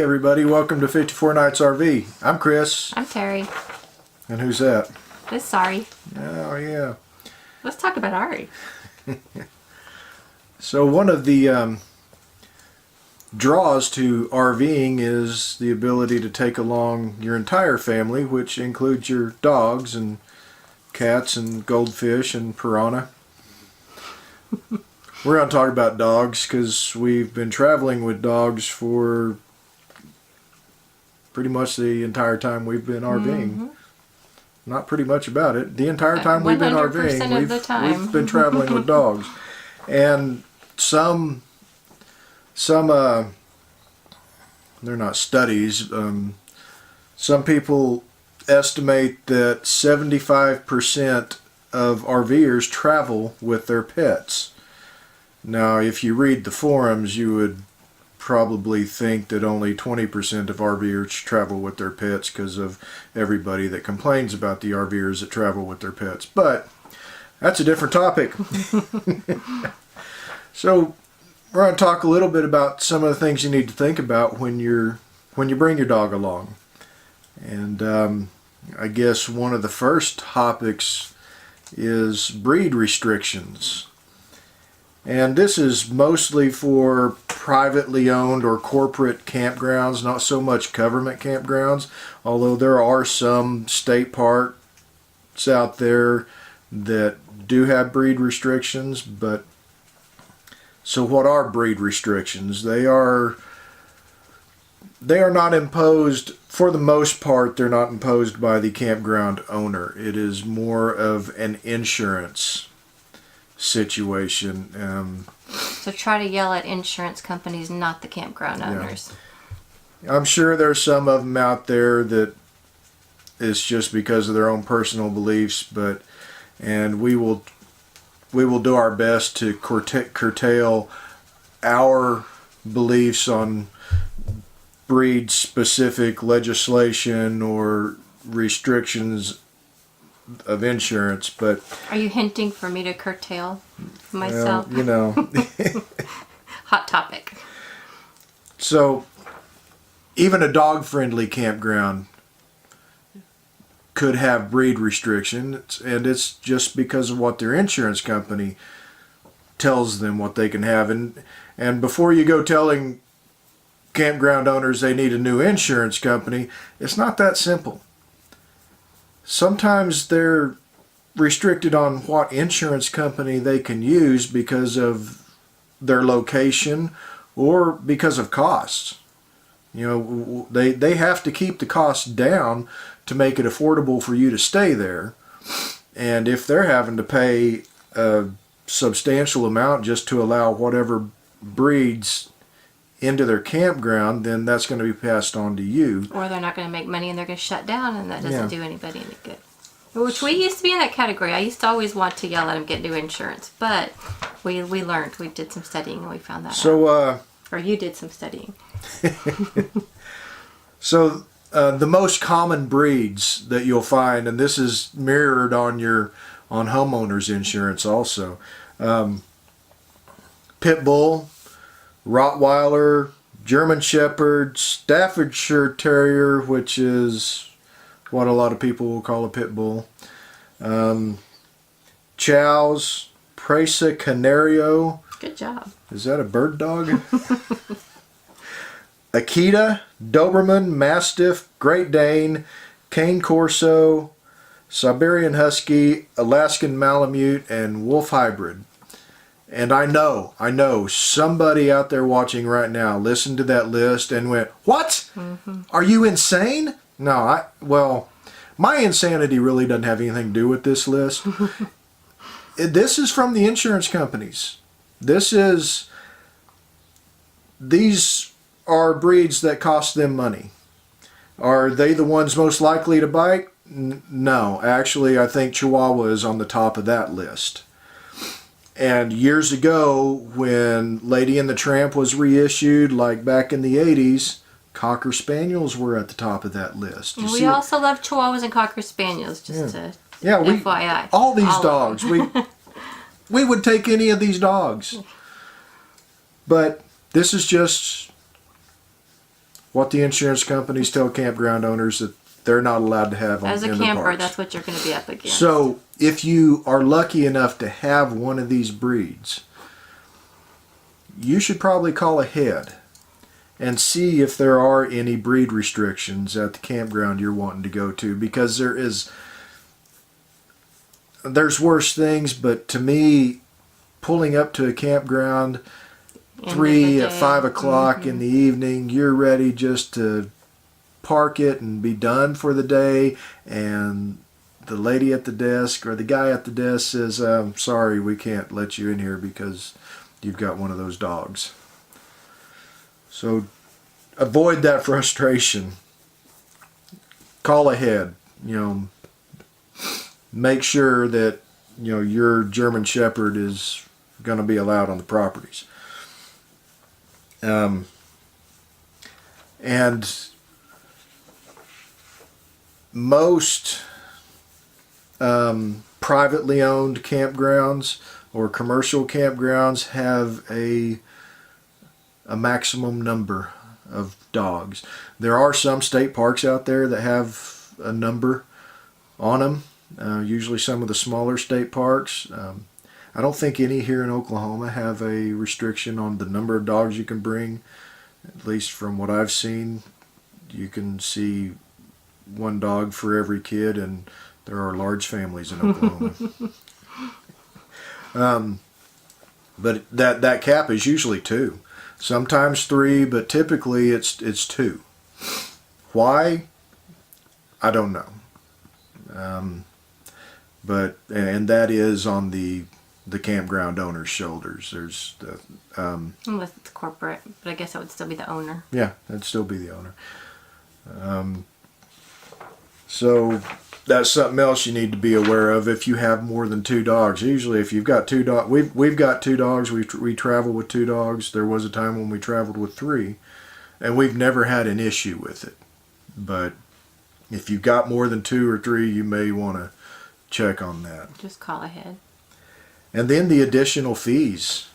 everybody, welcome to 54 Nights RV. I'm Chris. I'm Terry. And who's that? This is Ari. Oh yeah. Let's talk about Ari. So one of the draws to RVing is the ability to take along your entire family, which includes your dogs and cats and goldfish and piranha. We're going to talk about dogs because we've been traveling with dogs for pretty much the entire time we've been RVing. Mm-hmm. Not pretty much about it. The entire time we've been RVing, of the time. we've been traveling with dogs. And some they're not studies. Some people estimate that 75% of RVers travel with their pets. Now, if you read the forums, you would probably think that only 20% of RVers travel with their pets because of everybody that complains about the RVers that travel with their pets. But that's a different topic. So we're going to talk a little bit about some of the things you need to think about when you bring your dog along. And I guess one of the first topics is breed restrictions. And this is mostly for privately owned or corporate campgrounds, not so much government campgrounds, although there are some state parks out there that do have breed restrictions. But so what are breed restrictions? They are not imposed, for the most part, they're not imposed by the campground owner. It is more of an insurance situation. So try to yell at insurance companies, not the campground owners. I'm sure there's some of them out there that it's just because of their own personal beliefs, and we will do our best to curtail our beliefs on breed specific legislation or restrictions of insurance. But are you hinting for me to curtail myself? Well, you know. Hot topic. So even a dog friendly campground could have breed restrictions, and it's just because of what their insurance company tells them what they can have. And before you go telling campground owners they need a new insurance company, it's not that simple. Sometimes they're restricted on what insurance company they can use because of their location or because of costs. You know, they have to keep the costs down to make it affordable for you to stay there. And if they're having to pay a substantial amount just to allow whatever breeds into their campground, then that's going to be passed on to you. Or they're not going to make money and they're going to shut down, and that doesn't do anybody any good. Which we used to be in that category. I used to always want to yell at them, get new insurance. But we learned. We did some studying and we found that out. Or you did some studying. So the most common breeds that you'll find, and this is mirrored on homeowners insurance also, Pit Bull, Rottweiler, German Shepherd, Staffordshire Terrier, which is what a lot of people will call a pit bull, Chows, Presa Canario. Good job. Is that a bird dog? Akita, Doberman, Mastiff, Great Dane, Cane Corso, Siberian Husky, Alaskan Malamute, and Wolf Hybrid. And I know somebody out there watching right now listened to that list and went, "What? Mm-hmm. Are you insane?" No, my insanity really doesn't have anything to do with this list. This is from the insurance companies. These are breeds that cost them money. Are they the ones most likely to bite? No, actually, I think Chihuahua is on the top of that list. And years ago, when Lady and the Tramp was reissued, like back in the 80s, Cocker Spaniels were at the top of that list. We also love Chihuahuas and Cocker Spaniels, FYI. All these dogs. We would take any of these dogs. But this is just what the insurance companies tell campground owners that they're not allowed to have on As a in the camper, parks. that's what you're going to be up against. So if you are lucky enough to have one of these breeds, you should probably call ahead and see if there are any breed restrictions at the campground you're wanting to go to, because there's worse things, but to me, pulling up to a campground 3 at 5 o'clock in the evening, you're ready just to park it and be done for the day, and the lady at the desk or the guy at the desk says, sorry, we can't let you in here because you've got one of those dogs. So avoid that frustration. Call ahead. Make sure that your German Shepherd is going to be allowed on the properties. And most privately owned campgrounds or commercial campgrounds have a maximum number of dogs. There are some state parks out there that have a number on them. Usually some of the smaller state parks. I don't think any here in Oklahoma have a restriction on the number of dogs you can bring. At least from what I've seen, you can see one dog for every kid, and there are large families in Oklahoma. But that cap is usually 2. Sometimes 3, but typically it's 2. Why? I don't know. And that is on the campground owner's shoulders. There's unless it's corporate, but I guess it would still be the owner. Yeah, it'd still be the owner. So that's something else you need to be aware of if you have more than 2 dogs. Usually, if you've got 2 dogs, we've got 2 dogs. We travel with 2 dogs. There was a time when we traveled with 3, and we've never had an issue with it. But if you've got more than 2 or 3, you may want to check on that. Just call ahead. And then the additional fees.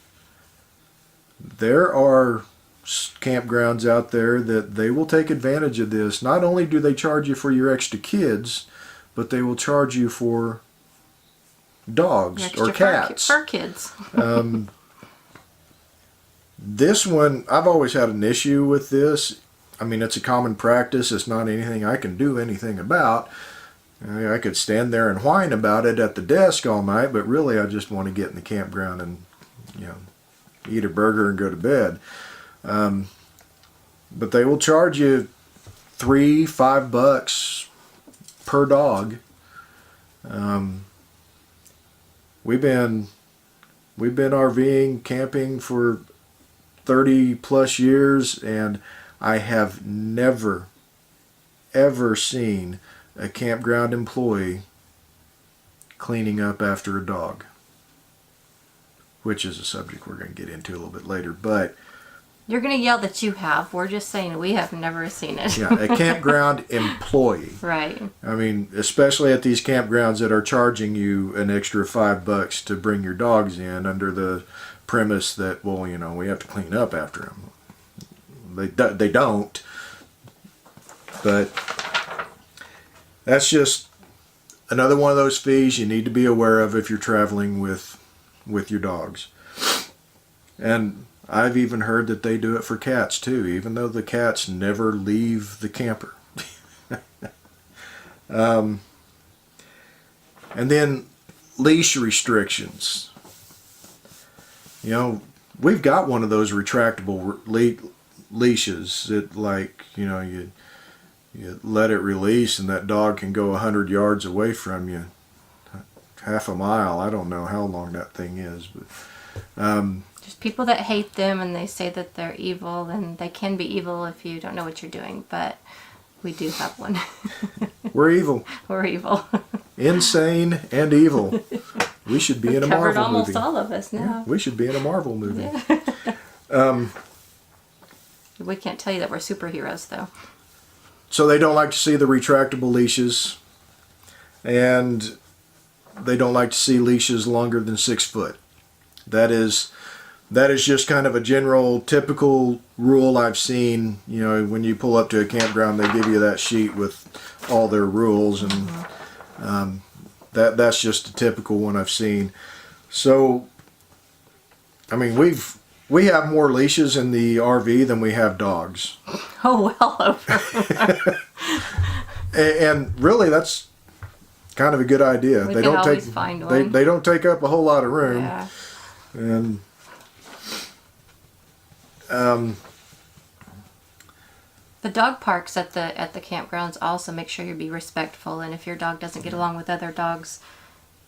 There are campgrounds out there that they will take advantage of this. Not only do they charge you for your extra kids, but they will charge you for dogs or cats. Fur kids. This one, I've always had an issue with this. I mean, it's a common practice. It's not anything I can do anything about. I could stand there and whine about it at the desk all night, but really I just want to get in the campground and, eat a burger and go to bed. But they will charge you $3-5 per dog. We've been RVing, camping for 30 plus years, and I have never, ever seen a campground employee cleaning up after a dog, which is a subject we're going to get into a little bit later. But you're going to yell that you have. We're just saying we have never seen it. Yeah, a campground employee. Right. I mean, especially at these campgrounds that are charging you an extra $5 to bring your dogs in under the premise that, well, we have to clean up after them. They don't. But that's just another one of those fees you need to be aware of if you're traveling with your dogs. And I've even heard that they do it for cats too, even though the cats never leave the camper. And then leash restrictions. We've got one of those retractable leashes that, you let it release and that dog can go 100 yards away from you, half a mile. I don't know how long that thing is, but just people that hate them and they say that they're evil, and they can be evil if you don't know what you're doing, but we do have one. We're evil. We're evil. Insane and evil. We should be in a Marvel movie. Covered almost all of us now. Yeah, we should be in a Marvel movie. Yeah. We can't tell you that we're superheroes, though. So they don't like to see the retractable leashes, and they don't like to see leashes longer than 6 foot. That is that is just kind of a general, typical rule I've seen. You know, when you pull up to a campground, they give you that sheet with all their rules, and that's just a typical one I've seen. So, I mean, we have more leashes in the RV than we have dogs. Oh, well over. and really, that's kind of a good idea. We they can don't always take find one. they don't take up a whole lot of room. Yeah. And the dog parks at the campgrounds also make sure you be respectful, and if your dog doesn't get along with other dogs,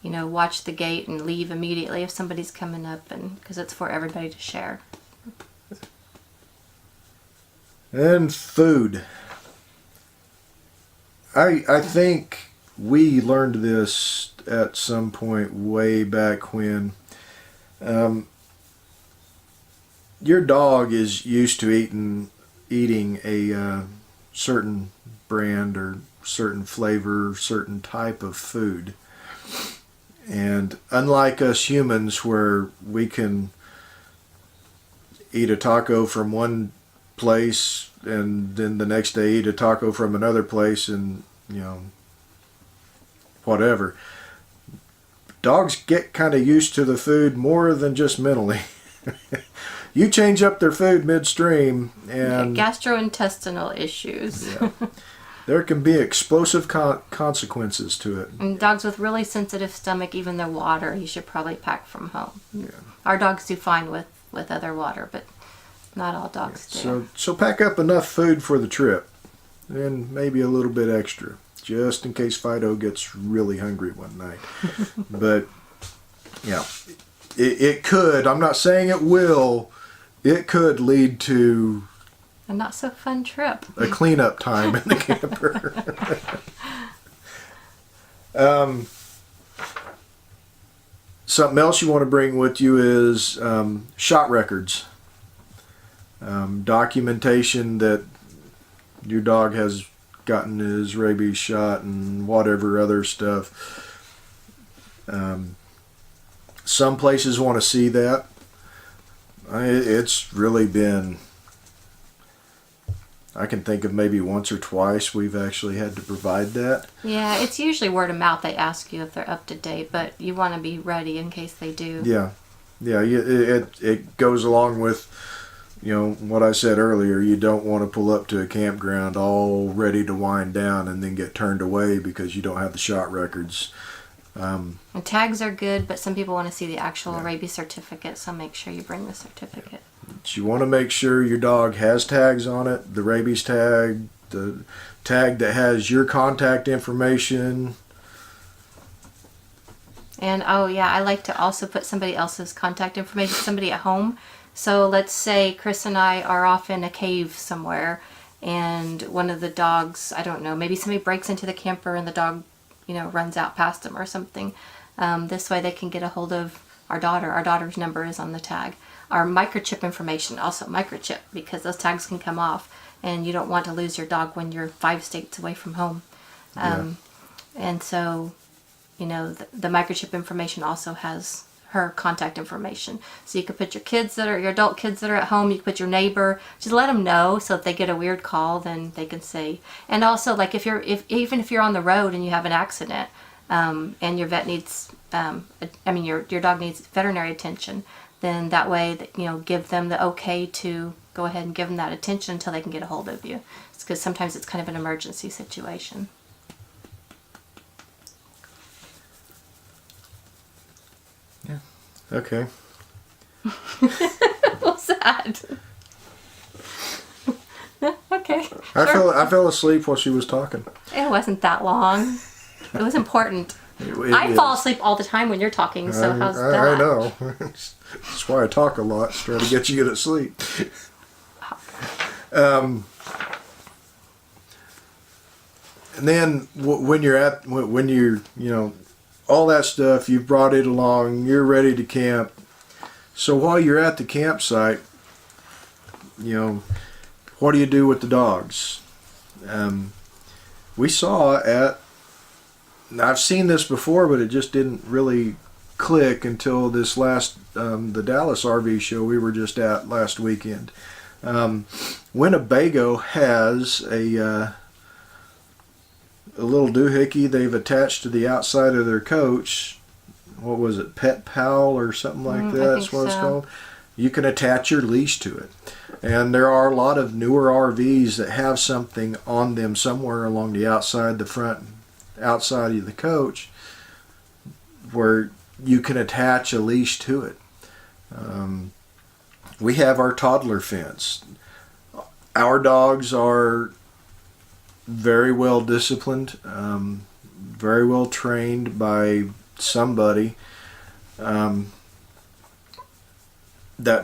you know, watch the gate and leave immediately if somebody's coming up, and because it's for everybody to share. And food. I think we learned this at some point way back when. Your dog is used to eating a certain brand or certain flavor, certain type of food. And unlike us humans, where we can eat a taco from one place and then the next day eat a taco from another place, and you know, whatever, dogs get kind of used to the food more than just mentally. You change up their food midstream, and gastrointestinal issues. Yeah, there can be explosive consequences to it. And dogs with really sensitive stomach, even their water, you should probably pack from home. Yeah. Our dogs do fine with other water, but not all dogs do. So pack up enough food for the trip, and maybe a little bit extra, just in case Fido gets really hungry one night. But yeah, it could. I'm not saying it will. It could lead to a not so fun trip. A cleanup time in the camper. Something else you want to bring with you is shot records. Documentation that your dog has gotten his rabies shot and whatever other stuff. Some places want to see that. It's really been, I can think of maybe once or twice we've actually had to provide that. Yeah, it's usually word of mouth. They ask you if they're up to date, but you want to be ready in case they do. Yeah. It goes along with, you know, what I said earlier. You don't want to pull up to a campground all ready to wind down and then get turned away because you don't have the shot records. And tags are good, but some people want to see the actual rabies certificate, so make sure you bring the certificate. But you want to make sure your dog has tags on it, the rabies tag, the tag that has your contact information. And oh yeah, I like to also put somebody else's contact information, somebody at home. So let's say Chris and I are off in a cave somewhere, and one of the dogs, I don't know, maybe somebody breaks into the camper and the dog, you know, runs out past them or something. This way they can get a hold of our daughter. Our daughter's number is on the tag. Our microchip information, also microchip, because those tags can come off and you don't want to lose your dog when you're 5 states away from home. And so, you know, the microchip information also has her contact information. So you could put your kids your adult kids that are at home, you could put your neighbor, just let them know so if they get a weird call, then they can say. And also, like even if you're on the road and you have an accident, and your vet needs, your dog needs veterinary attention, then that way, you know, give them the okay to go ahead and give them that attention until they can get a hold of you. Because sometimes it's kind of an emergency situation. Yeah. Okay. What's that? Okay. I fell asleep while she was talking. It wasn't that long. It was important. I fall asleep all the time when you're talking, so how's that? I know. That's why I talk a lot, to try to get you to sleep. And then when you're, you know, all that stuff, you've brought it along, you're ready to camp. So while you're at the campsite, you know, what do you do with the dogs? We saw I've seen this before, but it just didn't really click until this last the Dallas RV show we were just at last weekend. Winnebago has a little doohickey they've attached to the outside of their coach. What was it, Pet Pal or something like that? That's what it's called. You can attach your leash to it. And there are a lot of newer RVs that have something on them somewhere along the outside, the front, outside of the coach, where you can attach a leash to it. We have our toddler fence. Our dogs are very well disciplined, very well trained by somebody. That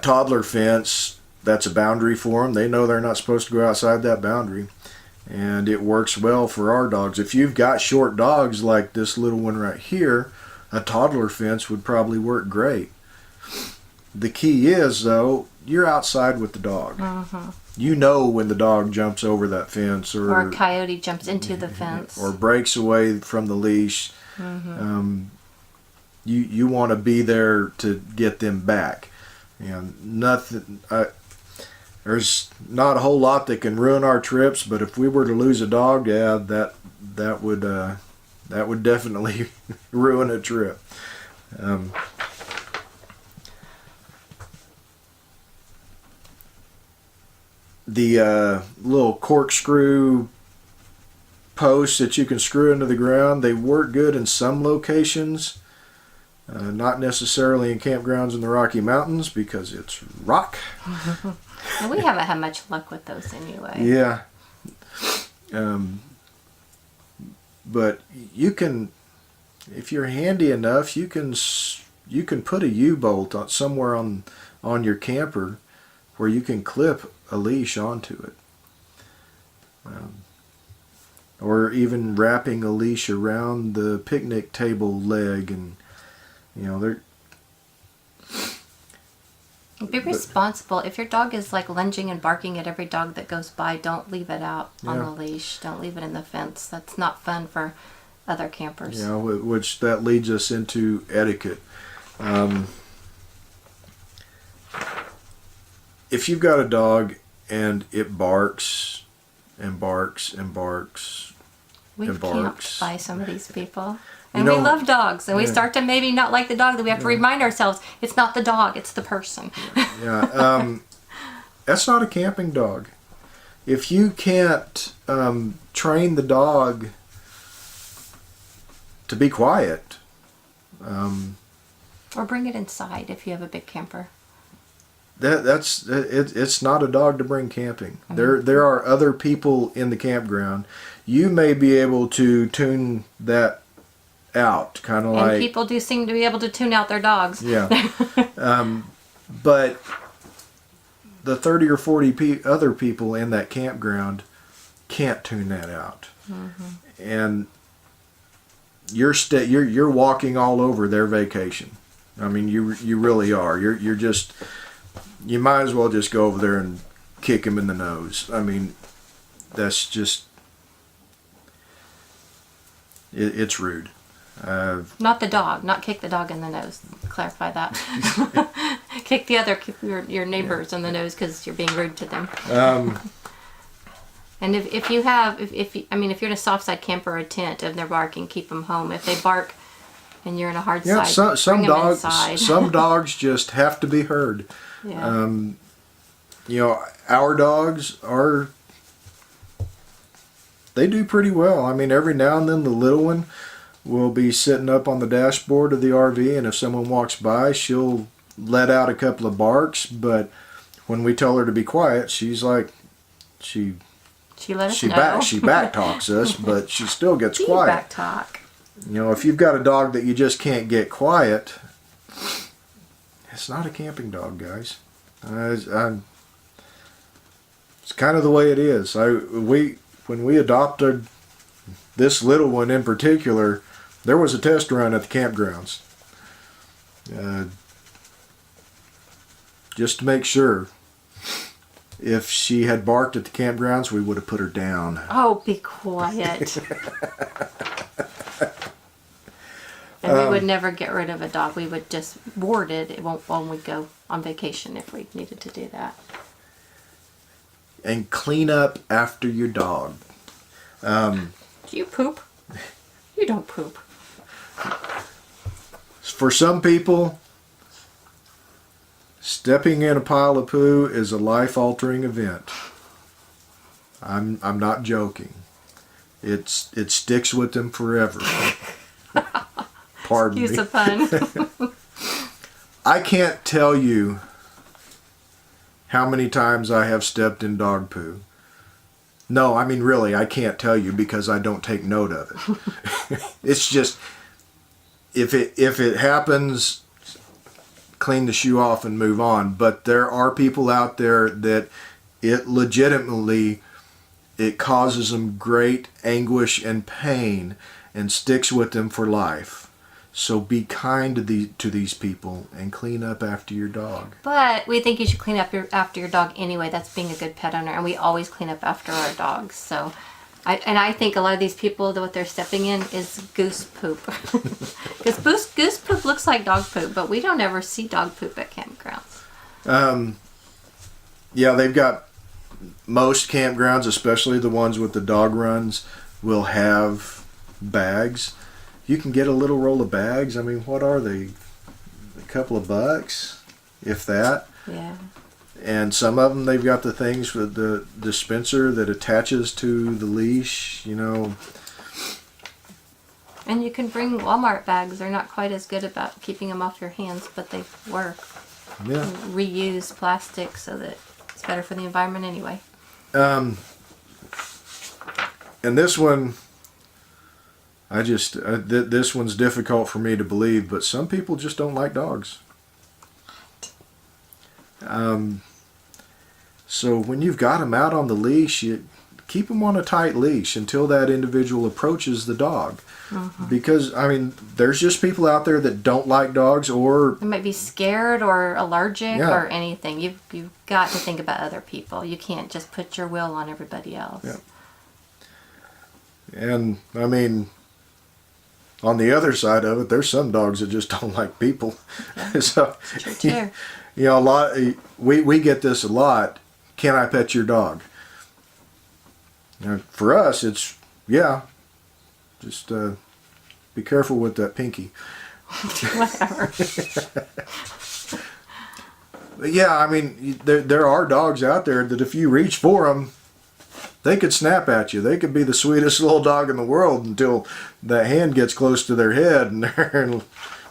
toddler fence, that's a boundary for them. They know they're not supposed to go outside that boundary, and it works well for our dogs. If you've got short dogs like this little one right here, a toddler fence would probably work great. The key is, though, you're outside with the dog. You know when the dog jumps over that fence, or a coyote jumps into the fence, or breaks away from the leash. You want to be there to get them back. Nothing. There's not a whole lot that can ruin our trips, but if we were to lose a dog, yeah, that would definitely ruin a trip. The little corkscrew posts that you can screw into the ground, they work good in some locations, not necessarily in campgrounds in the Rocky Mountains because it's rock. And we haven't had much luck with those anyway. Yeah. But you can, if you're handy enough, you can put a U-bolt somewhere on your camper where you can clip a leash onto it. Or even wrapping a leash around the picnic table leg, and they're... Be responsible. If your dog is like lunging and barking at every dog that goes by, don't leave it out on the leash. Don't leave it in the fence. That's not fun for other campers. Yeah, which that leads us into etiquette. If you've got a dog and it barks and barks and barks We've and barks, camped by some of these people. And we love dogs, and we start to maybe not like the dog, that we have to remind ourselves, it's not the dog, it's the person. That's not a camping dog. If you can't train the dog to be quiet, or bring it inside if you have a big camper. It's not a dog to bring camping. There are other people in the campground. You may be able to tune that out, kind of like... And people do seem to be able to tune out their dogs. Yeah. But the 30 or 40 other people in that campground can't tune that out. And you're walking all over their vacation. I mean, you really are. You're just... You might as well just go over there and kick him in the nose. I mean, that's just... It's rude. Not the dog. Not kick the dog in the nose. Clarify that. Kick the other, your neighbors in the nose because you're being rude to them. And if you're in a soft side camper or a tent and they're barking, keep them home. If they bark and you're in a hard side, some bring them dogs, inside. some dogs just have to be heard. Yeah. Our dogs are... They do pretty well. I mean, every now and then the little one will be sitting up on the dashboard of the RV, and if someone walks by, she'll let out a couple of barks, but when we tell her to be quiet, she's like, she let us know. She back talks us, but she still gets quiet. Back talk. If you've got a dog that you just can't get quiet, it's not a camping dog, guys. It's kind of the way it is. When we adopted this little one in particular, there was a test run at the campgrounds. Just to make sure. If she had barked at the campgrounds, we would have put her down. Oh, be quiet. And would never get rid of a dog. We would just board it. It won't when we go on vacation if we needed to do that. And clean up after your dog. Do you poop? You don't poop. For some people, stepping in a pile of poo is a life-altering event. I'm not joking. It sticks with them forever. Pardon Use me. a pun. I can't tell you how many times I have stepped in dog poo. No, I mean really, I can't tell you because I don't take note of it. It's just if it happens, clean the shoe off and move on. But there are people out there that it legitimately causes them great anguish and pain and sticks with them for life. So be kind to these people and clean up after your dog. But we think you should clean up after your dog anyway. That's being a good pet owner, and we always clean up after our dogs. So, I think a lot of these people, what they're stepping in is goose poop, because goose poop looks like dog poop, but we don't ever see dog poop at campgrounds. Yeah, they've got most campgrounds, especially the ones with the dog runs, will have bags. You can get a little roll of bags. I mean, what are they? A couple of bucks, if that. Yeah. And some of them, they've got the things with the dispenser that attaches to the leash, you know. And you can bring Walmart bags. They're not quite as good about keeping them off your hands, but they work. Yeah. Reuse plastic so that it's better for the environment anyway. And this one, this one's difficult for me to believe, but some people just don't like dogs. So when you've got them out on the leash, you keep them on a tight leash until that individual approaches the dog. Mm-hmm. Because, I mean, there's just people out there that don't like dogs, or they might be scared or allergic or anything. You've got to think about other people. You can't just put your will on everybody else. Yeah. And, I mean, on the other side of it, there's some dogs that just don't like people. Yeah. So, true too. You know, we get this a lot. Can I pet your dog? You know, for us, it's, yeah. Just be careful with that pinky. Whatever. But yeah, I mean, there are dogs out there that if you reach for them, they could snap at you. They could be the sweetest little dog in the world until that hand gets close to their head, and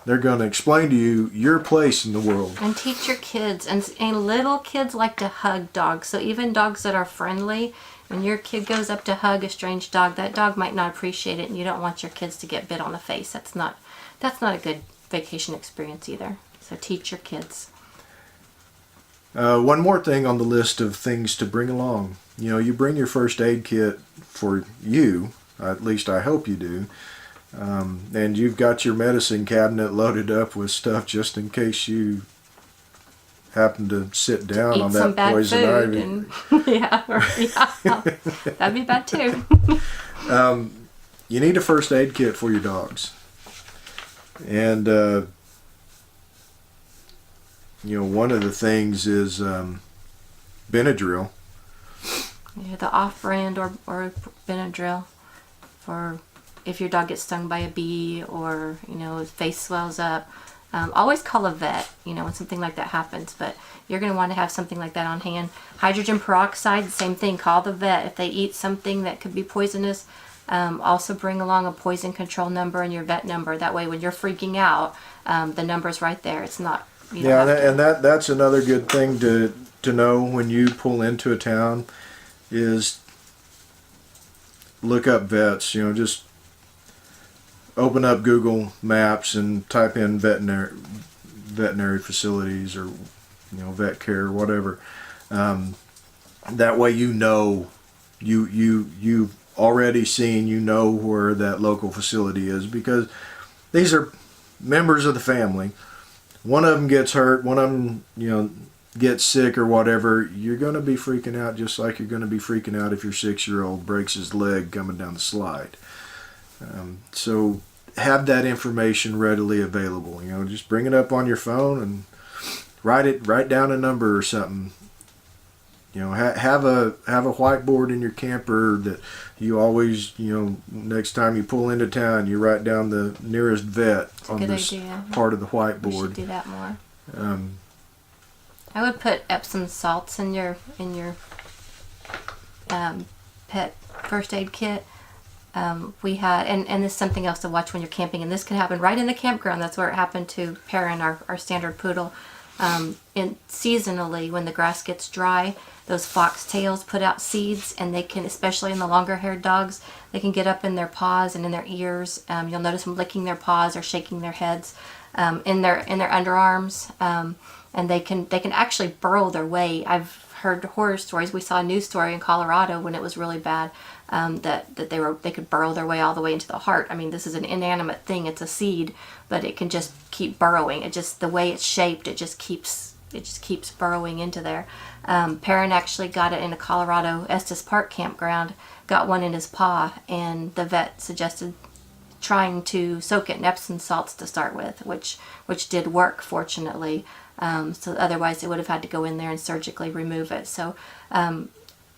they're going to explain to you your place in the world. And teach your kids. And little kids like to hug dogs. So even dogs that are friendly, when your kid goes up to hug a strange dog, that dog might not appreciate it, and you don't want your kids to get bit on the face. That's not a good vacation experience either. So teach your kids. One more thing on the list of things to bring along. You know, you bring your first aid kit for you, at least I hope you do, and you've got your medicine cabinet loaded up with stuff just in case you happen to sit down on that poison ivy. That'd be bad too. You need a first aid kit for your dogs. And, you know, one of the things is Benadryl. Yeah, the off-brand or Benadryl for if your dog gets stung by a bee or, you know, his face swells up. Always call a vet, you know, when something like that happens, but you're going to want to have something like that on hand. Hydrogen peroxide, same thing, call the vet. If they eat something that could be poisonous, also bring along a poison control number and your vet number. That way when you're freaking out, the number's right there. It's not, you don't have to. And that's another good thing to know when you pull into a town is look up vets, you know, just open up Google Maps and type in veterinary facilities or, you know, vet care, whatever. That way you know you've already seen, you know where that local facility is, because these are members of the family. One of them gets hurt, one of them, you know, gets sick or whatever, you're going to be freaking out just like you're going to be freaking out if your 6-year-old breaks his leg coming down the slide. So have that information readily available. You know, just bring it up on your phone and write down a number or something. You know, have a whiteboard in your camper that you always, you know, next time you pull into town, you write down the nearest vet on this part of the whiteboard. We should do that more. I would put Epsom salts in your pet first aid kit. We had, and this is something else to watch when you're camping, and this can happen right in the campground. That's where it happened to Perrin, our standard poodle. Seasonally, when the grass gets dry, those foxtails put out seeds, and they can, especially in the longer-haired dogs, they can get up in their paws and in their ears. You'll notice them licking their paws or shaking their heads, in their underarms, and they can actually burrow their way. I've heard horror stories. We saw a news story in Colorado when it was really bad, that they could burrow their way all the way into the heart. I mean, this is an inanimate thing. It's a seed, but it can just keep burrowing. It just, the way it's shaped, it just keeps burrowing into there. Perrin actually got it in a Colorado Estes Park campground, got one in his paw, and the vet suggested trying to soak it in Epsom salts to start with, which did work, fortunately. So otherwise it would have had to go in there and surgically remove it. So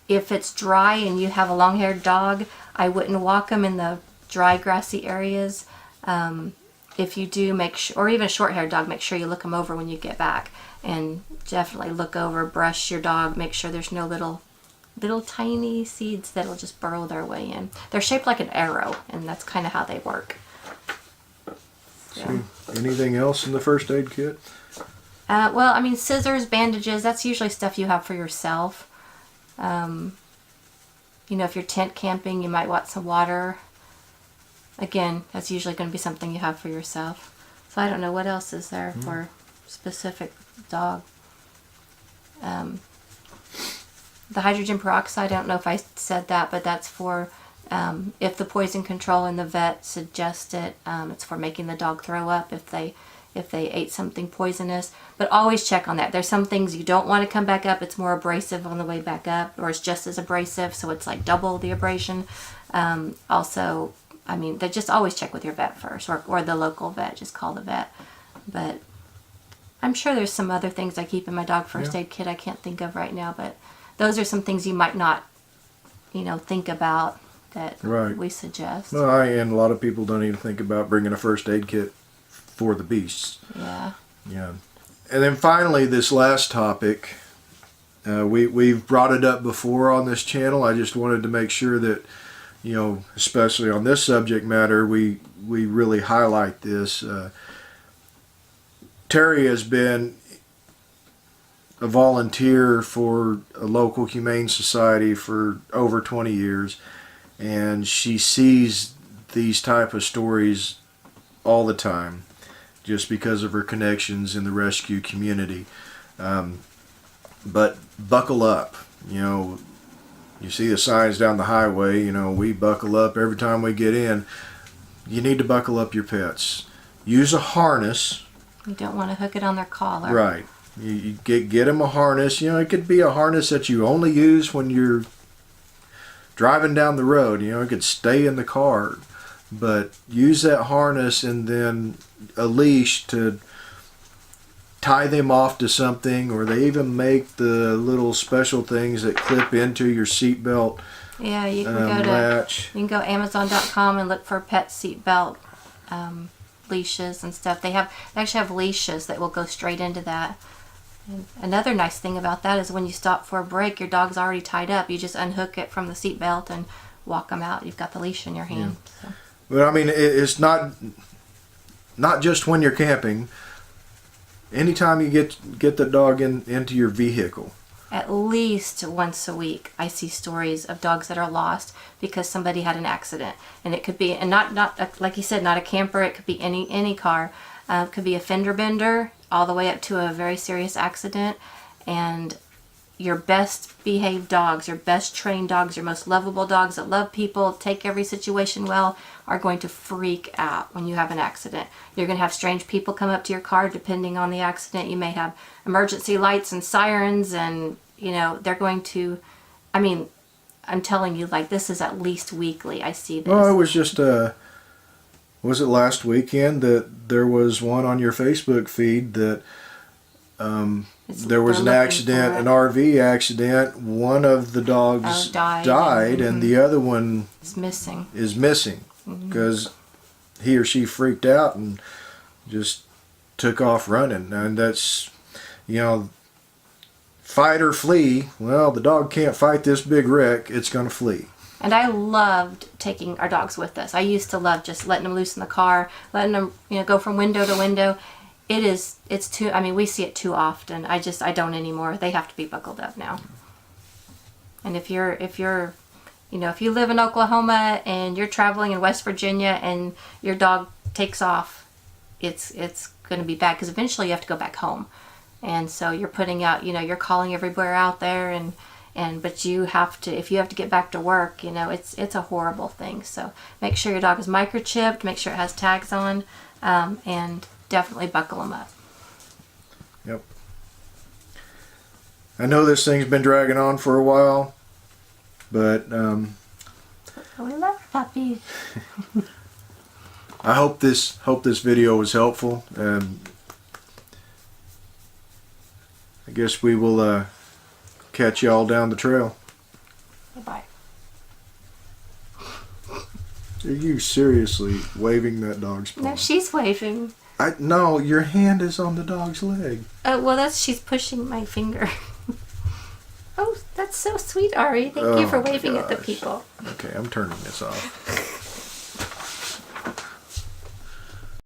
if it's dry and you have a long-haired dog, I wouldn't walk them in the dry, grassy areas. If you do, make sure, or even a short-haired dog, make sure you look them over when you get back, and definitely look over, brush your dog, make sure there's no little tiny seeds that'll just burrow their way in. They're shaped like an arrow, and that's kind of how they work. So. Anything else in the first aid kit? Well, I mean, scissors, bandages, that's usually stuff you have for yourself. You know, if you're tent camping, you might want some water. Again, that's usually going to be something you have for yourself. So I don't know, what else is there for specific dog? The hydrogen peroxide, I don't know if I said that, but that's for if the poison control and the vet suggest it. It's for making the dog throw up if they ate something poisonous. But always check on that. There's some things you don't want to come back up. It's more abrasive on the way back up, or it's just as abrasive, so it's like double the abrasion. Also, I mean, they just always check with your vet first, or the local vet. Just call the vet. But I'm sure there's some other things I keep in my dog first aid kit I can't think of right now, but those are some things you might not, you know, think about that we suggest. Well, and a lot of people don't even think about bringing a first aid kit for the beasts. Yeah. Yeah. And then finally, this last topic, we've brought it up before on this channel. I just wanted to make sure that, you know, especially on this subject matter, we really highlight this. Terry has been a volunteer for a local humane society for over 20 years, and she sees these type of stories all the time just because of her connections in the rescue community. But buckle up. You know, you see the signs down the highway, you know, we buckle up every time we get in. You need to buckle up your pets. Use a harness. You don't want to hook it on their collar. Right. You get them a harness. You know, it could be a harness that you only use when you're driving down the road. You know, it could stay in the car. But use that harness and then a leash to tie them off to something, or they even make the little special things that clip into your seatbelt. Yeah, you can latch. You can go Amazon.com and look for pet seatbelt leashes and stuff. They actually have leashes that will go straight into that. And another nice thing about that is when you stop for a break, your dog's already tied up. You just unhook it from the seatbelt and walk them out. You've got the leash in your hand. Yeah. So. But I mean, it's not just when you're camping. Anytime you get the dog into your vehicle. At least once a week, I see stories of dogs that are lost because somebody had an accident, and it could be, and not like you said, not a camper. It could be any car. It could be a fender bender, all the way up to a very serious accident. And your best behaved dogs, your best trained dogs, your most lovable dogs that love people, take every situation well, are going to freak out when you have an accident. You're going to have strange people come up to your car depending on the accident. You may have emergency lights and sirens, and, you know, they're going to, I mean, I'm telling you, like, this is at least weekly. I see this. Well, it was just was it last weekend that there was one on your Facebook feed that there was an accident, an RV accident. One of the dogs died and the other one is missing. Because he or she freaked out and just took off running. And that's, fight or flee. Well, the dog can't fight this big wreck. It's going to flee. And I loved taking our dogs with us. I used to love just letting them loose in the car, letting them, go from window to window. It's too, we see it too often. I don't anymore. They have to be buckled up now. And if you live in Oklahoma and you're traveling in West Virginia and your dog takes off, it's going to be bad because eventually you have to go back home. And so you're putting out, you're calling everywhere out there but you have to, if you have to get back to work, it's a horrible thing. So make sure your dog is microchipped, make sure it has tags on, and definitely buckle them up. Yep. I know this thing's been dragging on for a while, but we love puppies. I hope this video was helpful. I guess we will catch y'all down the trail. Bye-bye. Are you seriously waving that dog's paw? No, she's waving. No, your hand is on the dog's leg. Well, she's pushing my finger. Oh, that's so sweet, Ari. Thank you for waving at the people. Okay, I'm turning this off.